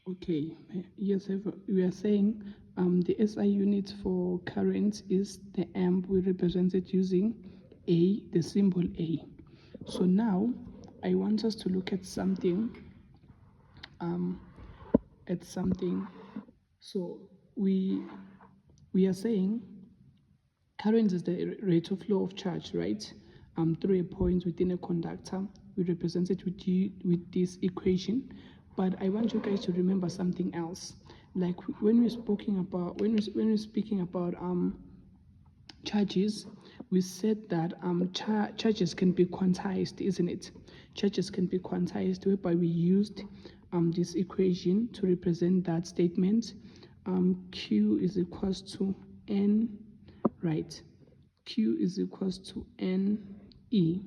Okay, yes, we are saying the SI unit for current is the amp. We represent it using A, the symbol A. So now I want us to look at something. Um, at something. So we are saying current is the rate of flow of charge, right? Through a point within a conductor. We represent it with this equation. But I want you guys to remember something else. Like when we're speaking about charges, we said that charges can be quantized, isn't it? Charges can be quantized, whereby we used this equation to represent that statement. Q is equals to N, right? Q is equals to NE,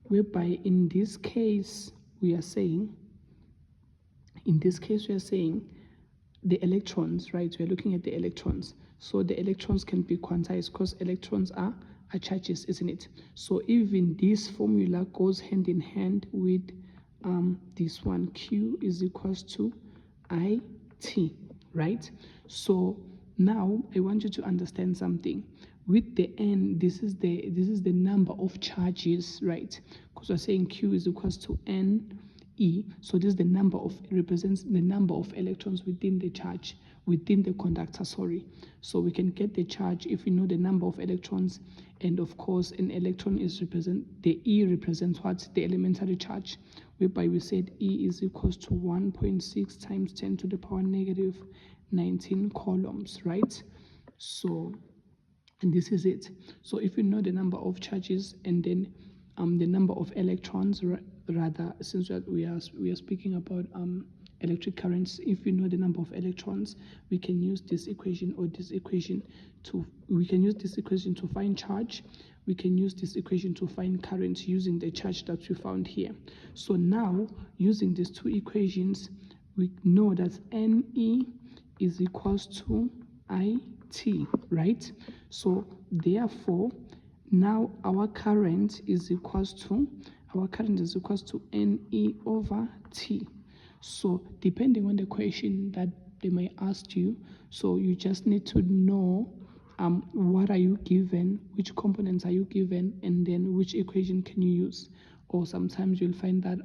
whereby in this case we are saying, the electrons, right? We're looking at the electrons. So the electrons can be quantized because electrons are charges, isn't it? So even this formula goes hand in hand with this one. Q is equals to IT, right? So now I want you to understand something. With the N, this is the number of charges, right? Because we're saying Q is equals to N E. So this is the number of, represents the number of electrons within the charge, within the conductor, sorry. So we can get the charge if we know the number of electrons, and of course an electron is the E represents what? The elementary charge, whereby we said E is equals to 1.6 times 10 to the power negative 19 coulombs, right? So, and this is it. So if you know the number of charges and then the number of electrons, rather, since we are speaking about electric currents, if you know the number of electrons, we can use this equation to find charge. We can use this equation to find current using the charge that we found here. So now, using these two equations, we know that NE is equals to IT, right? So therefore, now our current is equals to NE over T. So depending on the question that they may ask you, so you just need to know what are you given, which components are you given, and then which equation can you use. Or sometimes you'll find that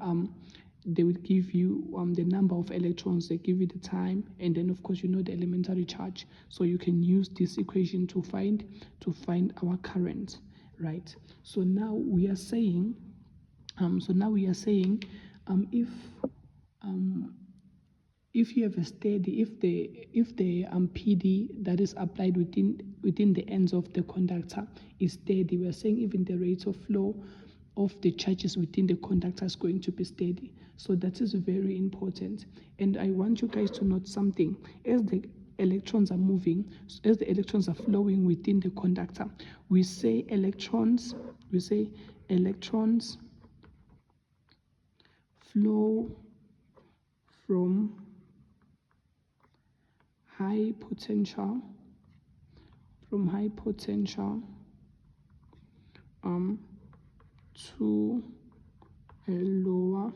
they will give you the number of electrons, they give you the time, and then of course you know the elementary charge. So you can use this equation to find our current, right? So now we are saying, if you have a steady, if the PD that is applied within the ends of the conductor is steady, we are saying even the rate of flow of the charges within the conductor is going to be steady. So that is very important. And I want you guys to note something. As the electrons are moving, as the electrons are flowing within the conductor, we say electrons flow from high potential to a lower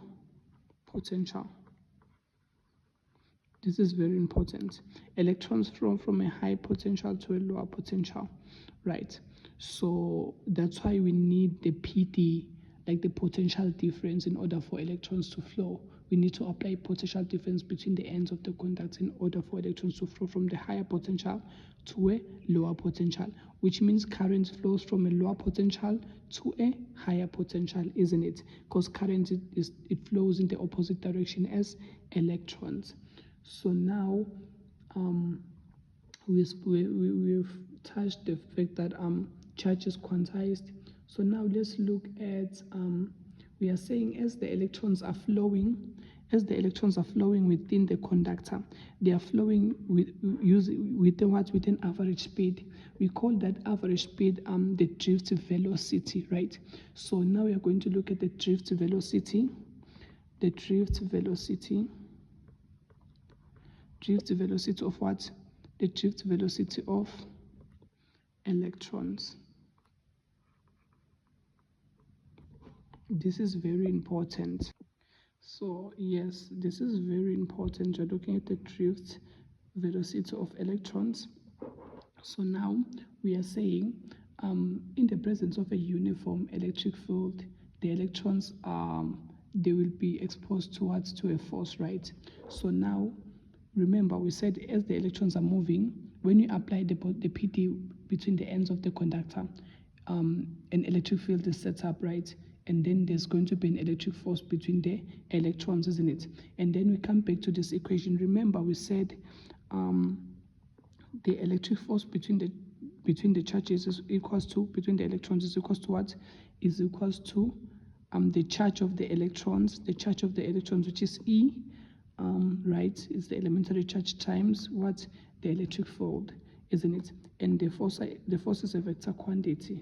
potential. This is very important. Electrons flow from a high potential to a lower potential, right? So that's why we need the PD, like the potential difference, in order for electrons to flow. We need to apply potential difference between the ends of the conductor in order for electrons to flow from the higher potential to a lower potential, which means current flows from a lower potential to a higher potential, isn't it? Because current it flows in the opposite direction as electrons. So now we've touched the fact that charge is quantized. So now let's look at we are saying as the electrons are flowing within the conductor, they are flowing with an average speed. We call that average speed the drift velocity, right? So now we are going to look at the drift velocity. The drift velocity of what? The drift velocity of electrons. This is very important. So yes, this is very important. You're looking at the drift velocity of electrons. So now we are saying in the presence of a uniform electric field, the electrons they will be exposed to a force, right? So now remember we said as the electrons are moving, when you apply the PD between the ends of the conductor, an electric field is set up, right? And then there's going to be an electric force between the electrons, isn't it? And then we come back to this equation. Remember we said the electric force between the charges is equals to, between the electrons is equals to what? Is equals to the charge of the electrons, which is E, right, is the elementary charge times what? The electric field, isn't it? And the force is a vector quantity.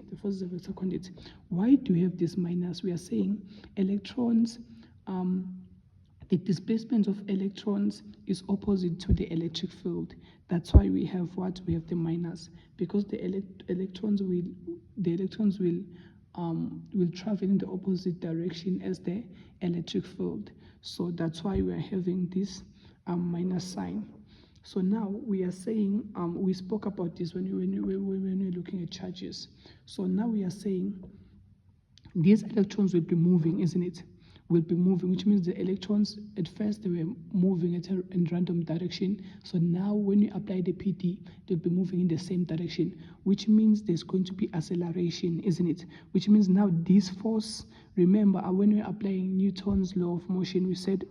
Why do we have this minus? We are saying electrons, the displacement of electrons is opposite to the electric field. That's why we have what? We have the minus, because the electrons will travel in the opposite direction as the electric field. So that's why we are having this minus sign. So now we are saying, we spoke about this when we're looking at charges. So now we are saying these electrons will be moving, isn't it? Will be moving, which means the electrons at first they were moving in random direction. So now when you apply the PD, they'll be moving in the same direction, which means there's going to be acceleration, isn't it? Which means now this force, remember when we're applying Newton's law of motion, we said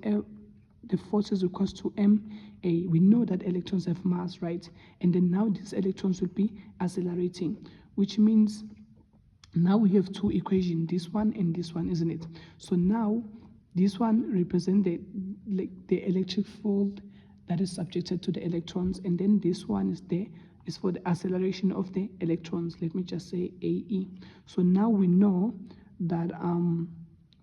the force is equals to ma. We know that electrons have mass, right? And then now these electrons will be accelerating, which means now we have two equations, this one and this one, isn't it? So now this one represents the electric field that is subjected to the electrons, and then this one is for the acceleration of the electrons. Let me just say AE. So now we know that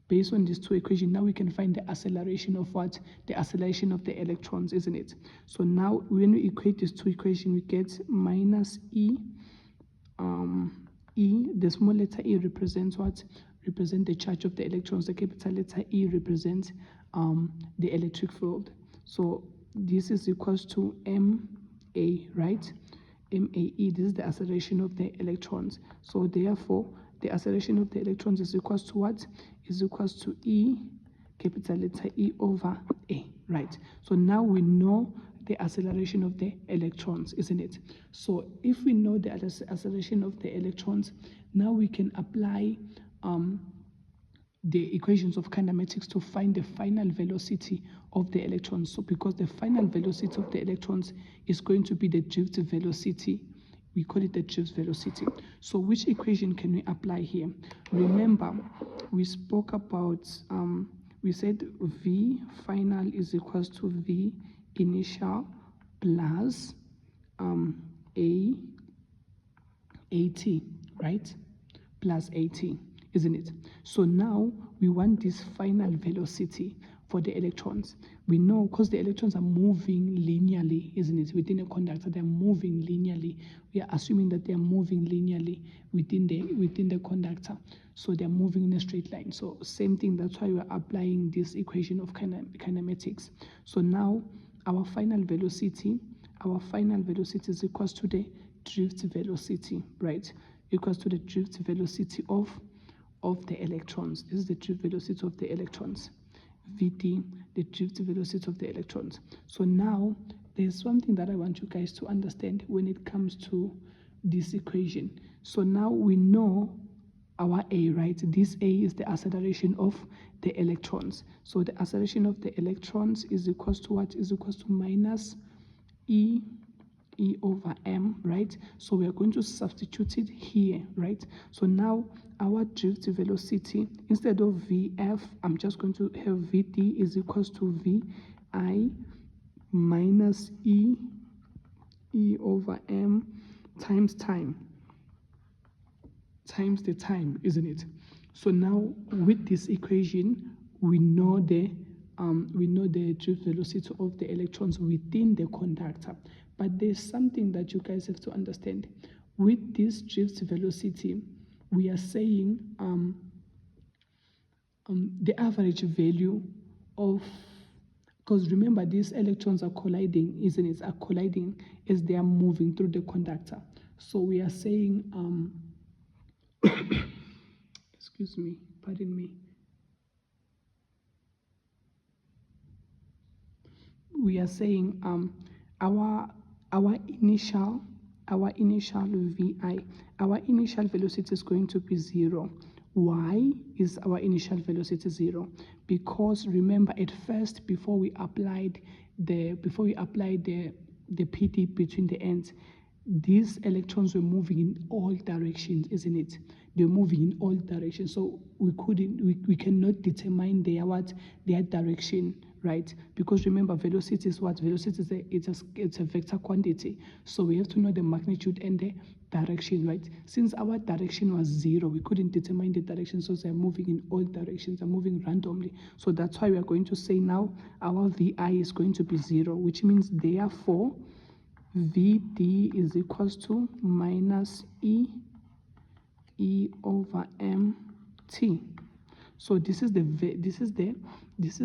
based on these two equations, now we can find the acceleration of what? The acceleration of the electrons, isn't it? So now when we equate these two equations, we get minus E. The small letter E represents what? Represent the charge of the electrons. The capital letter E represents the electric field. So this is equals to MA, right? MAE, this is the acceleration of the electrons. So therefore, the acceleration of the electrons is equals to what? Is equals to E, capital letter E over A, right? So now we know the acceleration of the electrons, isn't it? So if we know the acceleration of the electrons, now we can apply the equations of kinematics to find the final velocity of the electrons. So because the final velocity of the electrons is going to be the drift velocity, we call it the drift velocity. So which equation can we apply here? Remember, we spoke about, we said V final is equals to V initial plus AT, right? Plus AT, isn't it? So now we want this final velocity for the electrons. We know because the electrons are moving linearly, isn't it? Within a conductor, they're moving linearly. We are assuming that they're moving linearly within the conductor. So they're moving in a straight line. So same thing, that's why we're applying this equation of kinematics. So now our final velocity is equals to the drift velocity, right? Equals to the drift velocity of the electrons. This is the drift velocity of the electrons. Vt, the drift velocity of the electrons. So now there's something that I want you guys to understand when it comes to this equation. So now we know our A, right? This A is the acceleration of the electrons. So the acceleration of the electrons is equals to what? Is equals to minus E over m, right? So we are going to substitute it here, right? So now our drift velocity, instead of Vf, I'm just going to have Vt is equals to Vi minus E over m times the time, isn't it? So now with this equation, we know the drift velocity of the electrons within the conductor. But there's something that you guys have to understand. With this drift velocity, we are saying the average value of, because remember these electrons are colliding, isn't it? Are colliding as they are moving through the conductor. So we are saying, excuse me, pardon me. We are saying our initial VI, our initial velocity is going to be 0. Why is our initial velocity 0? Because remember, at first, before we applied the PD between the ends, these electrons were moving in all directions, isn't it? They're moving in all directions. So we cannot determine their direction, right? Because remember, velocity is what? Velocity is it's a vector quantity. So we have to know the magnitude and the direction, right? Since our direction was 0, we couldn't determine the direction, so they're moving in all directions, they're moving randomly. So that's why we are going to say now our VI is going to be 0, which means therefore VD is equals to minus E over MT. So this is the velocity, this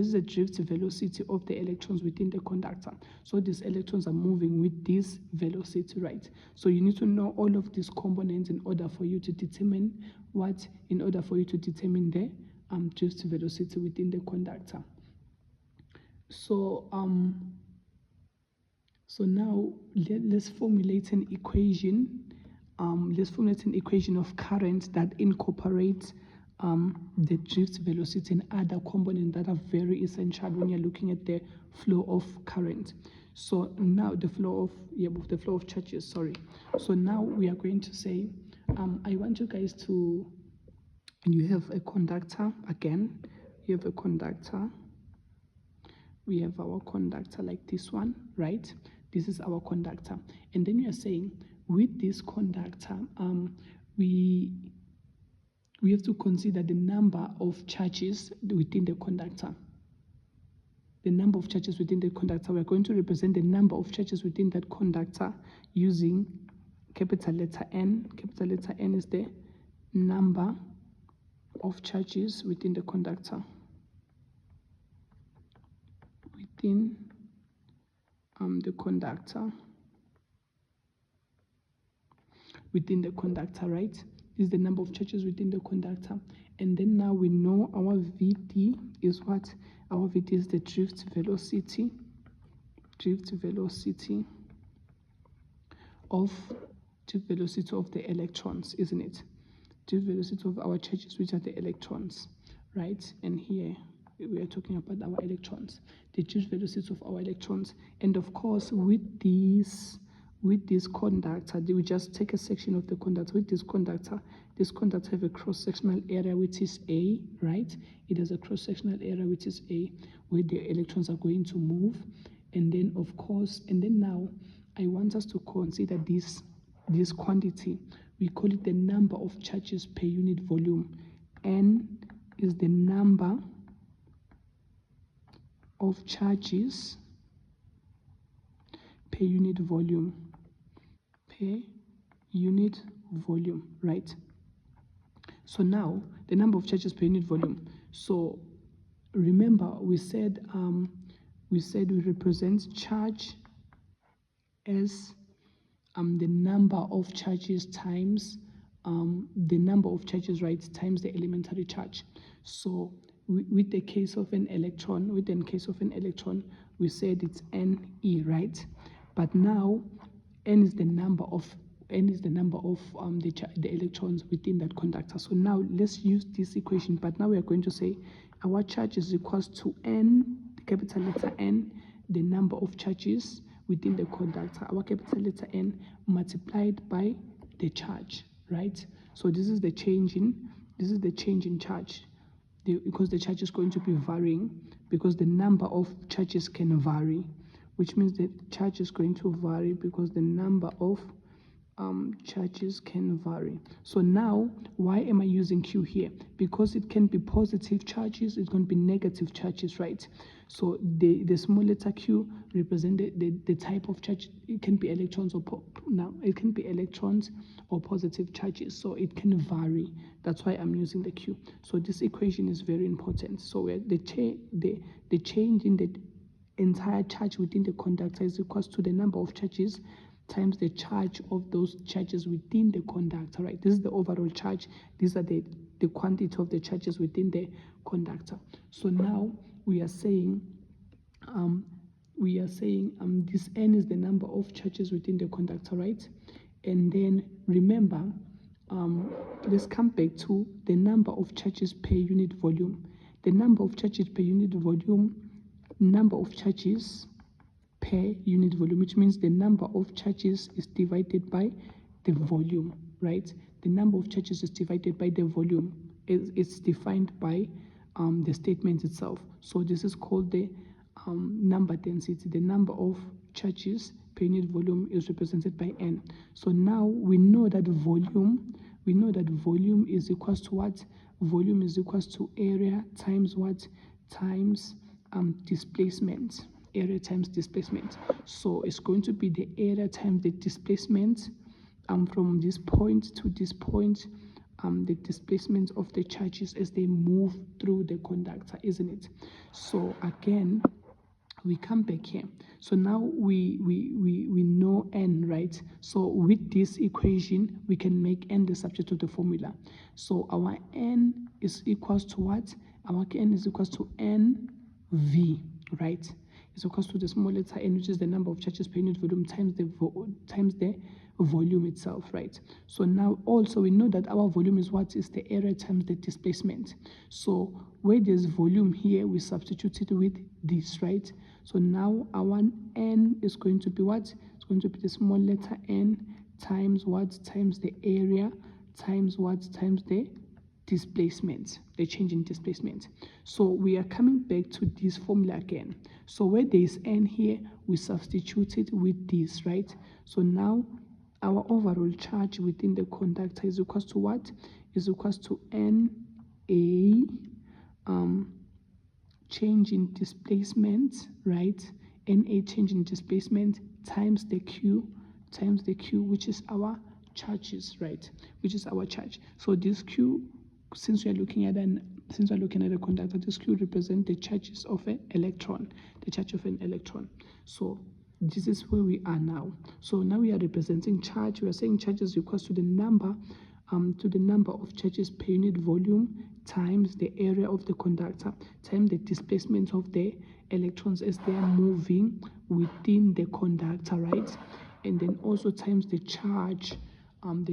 is the drift velocity of the electrons within the conductor. So these electrons are moving with this velocity, right? So you need to know all of these components in order for you to determine the drift velocity within the conductor. So now let's formulate an equation. Let's formulate an equation of current that incorporates the drift velocity and other components that are very essential when you're looking at the flow of current. So now the flow of charges. Sorry. So now we are going to say, I want you guys to. You have a conductor again. You have a conductor. We have our conductor like this one, right? This is our conductor. And then we are saying with this conductor, we have to consider the number of charges within the conductor. The number of charges within the conductor. We're going to represent the number of charges within that conductor using capital letter N. Capital letter N is the number of charges within the conductor. Within the conductor, right? This is the number of charges within the conductor. And then now we know our VD is what? Our VD is the drift velocity of the electrons, isn't it? Drift velocity of our charges, which are the electrons, right? And here we are talking about our electrons, the drift velocity of our electrons. And of course, with this conductor, we just take a section of the conductor. With this conductor have a cross-sectional area which is A, right? It has a cross-sectional area which is A, where the electrons are going to move. And then of course, now I want us to consider this quantity. We call it the number of charges per unit volume. N is the number of charges per unit volume, right? So now the number of charges per unit volume. So remember we said we represent charge as the number of charges times the number of charges, right, times the elementary charge. So with the case of an electron, we said it's Ne, right? But now N is the number of the electrons within that conductor. So now let's use this equation, but now we are going to say our charge is equals to N, the capital letter N, the number of charges within the conductor, our capital letter N multiplied by the charge, right? So this is the change in charge, because the charge is going to be varying, because the number of charges can vary, which means the charge is going to vary because the number of charges can vary. So now, why am I using Q here? Because it can be positive charges, it can be negative charges, right? So the small letter Q represent the type of charge. It can be electrons or it can be electrons or positive charges, so it can vary. That's why I'm using the Q. So this equation is very important. So where the change in the entire charge within the conductor is equal to the number of charges times the charge of those charges within the conductor, right? This is the overall charge. These are the quantity of the charges within the conductor. So now we are saying this N is the number of charges within the conductor, right? And then remember, let's come back to the number of charges per unit volume. The number of charges per unit volume, number of charges per unit volume, which means the number of charges is divided by the volume, right? The number of charges is divided by the volume. It's defined by the statement itself. So this is called the number density. The number of charges per unit volume is represented by N. So now we know that volume is equals to what? Volume is equals to area times what? Times displacement. Area times displacement. So it's going to be the area times the displacement from this point to this point, the displacement of the charges as they move through the conductor, isn't it? So again, we come back here. So now we know N, right? So with this equation, we can make N the subject of the formula. So our N is equals to what? Our N is equals to NV, right? Is equals to the small letter N, which is the number of charges per unit volume times the volume itself, right? So now also we know that our volume is what? Is the area times the displacement. So where there's volume here, we substitute it with this, right? So now our N is going to be what? It's going to be the small letter N times what? Times the area times what? Times the displacement, the change in displacement. So we are coming back to this formula again. So where there is N here, we substitute it with this, right? So now our overall charge within the conductor is equals to what? Is equals to NA change in displacement, right? NA change in displacement times the Q, which is our charges, right? Which is our charge. So this Q, since we're looking at a conductor, this Q represents the charges of an electron, the charge of an electron. So this is where we are now. So now we are representing charge. We are saying charge is equals to the number of charges per unit volume times the area of the conductor times the displacement of the electrons as they are moving within the conductor, right? And then also times the charge of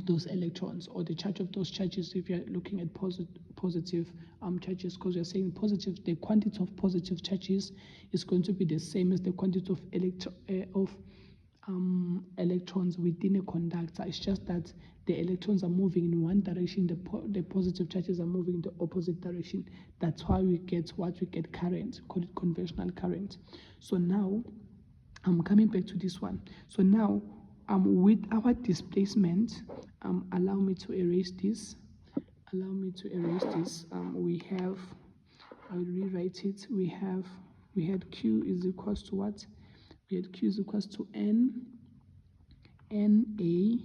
those electrons, or the charge of those charges if you're looking at positive charges, because we're saying positive, the quantity of positive charges is going to be the same as the quantity of electrons within a conductor. It's just that the electrons are moving in one direction, the positive charges are moving in the opposite direction. That's why we get current, call it conventional current. So now I'm coming back to this one. So now with our displacement, allow me to erase this. We have, I'll rewrite it. We had Q is equals to what? We had Q is equals to NA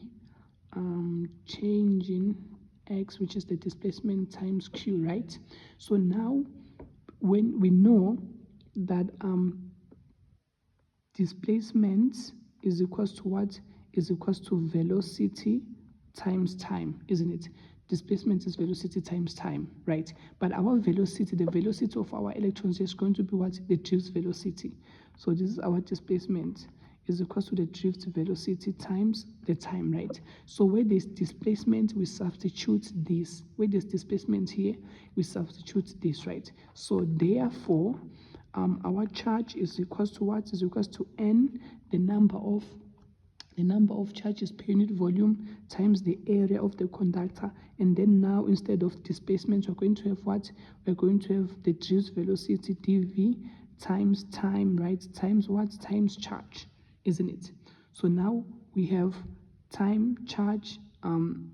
change in X, which is the displacement, times Q, right? So now when we know that displacement is equals to what? Is equals to velocity times time, isn't it? Displacement is velocity times time, right? But our velocity, the velocity of our electrons is going to be what? The drift velocity. So this is our displacement is equals to the drift velocity times the time, right? So where there's displacement, we substitute this. Where there's displacement here, we substitute this, right? So therefore, our charge is equals to what? Is equals to N, the number of charges per unit volume times the area of the conductor. And then now, instead of displacement, we're going to have what? We're going to have the drift velocity dv times time, right? Times what? Times charge, isn't it? So now we have time, charge,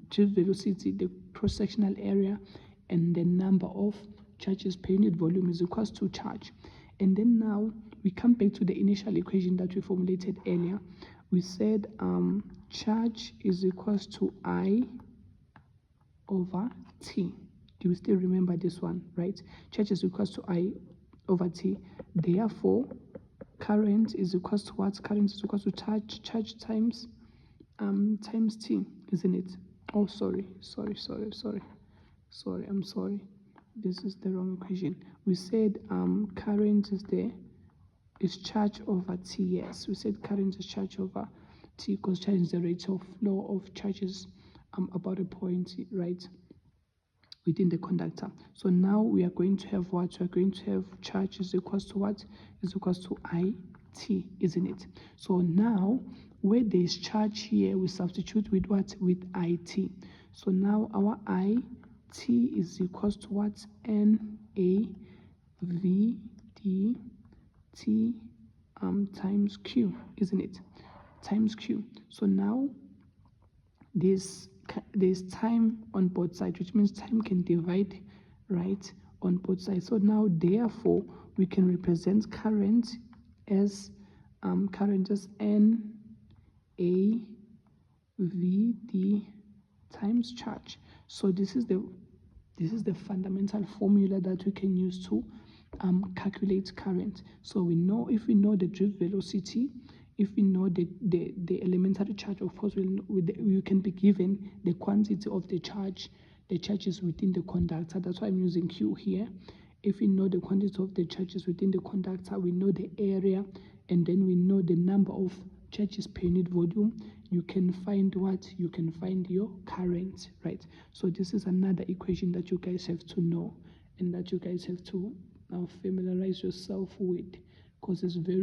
drift velocity, the cross-sectional area, and the number of charges per unit volume is equals to charge. And then now we come back to the initial equation that we formulated earlier. We said charge is equals to I over T. Do you still remember this one, right? Charge is equals to I over T. Therefore, current is equals to what? Current is equals to charge times T, isn't it? Oh, sorry. I'm sorry. This is the wrong equation. We said current is charge over T. Yes, we said current is charge over T because charge is the rate of flow of charges about a point, right, within the conductor. So now we are going to have what? We are going to have charge is equals to what? Is equals to IT, isn't it? So now where there is charge here, we substitute with what? With IT. So now our IT is equals to what? NAVDT times Q, isn't it? Times Q. So now there's time on both sides, which means time can divide, right, on both sides. So now therefore we can represent current as NAVD times charge. So this is the fundamental formula that we can use to calculate current. So we know, if we know the drift velocity, if we know the elementary charge, of course we can be given the quantity of the charge. The charges within the conductor. That's why I'm using Q here. If we know the quantity of the charges within the conductor, we know the area, and then we know the number of charges per unit volume, you can find what? You can find your current, right? So this is another equation that you guys have to know and that you guys have to familiarize yourself with, because it's very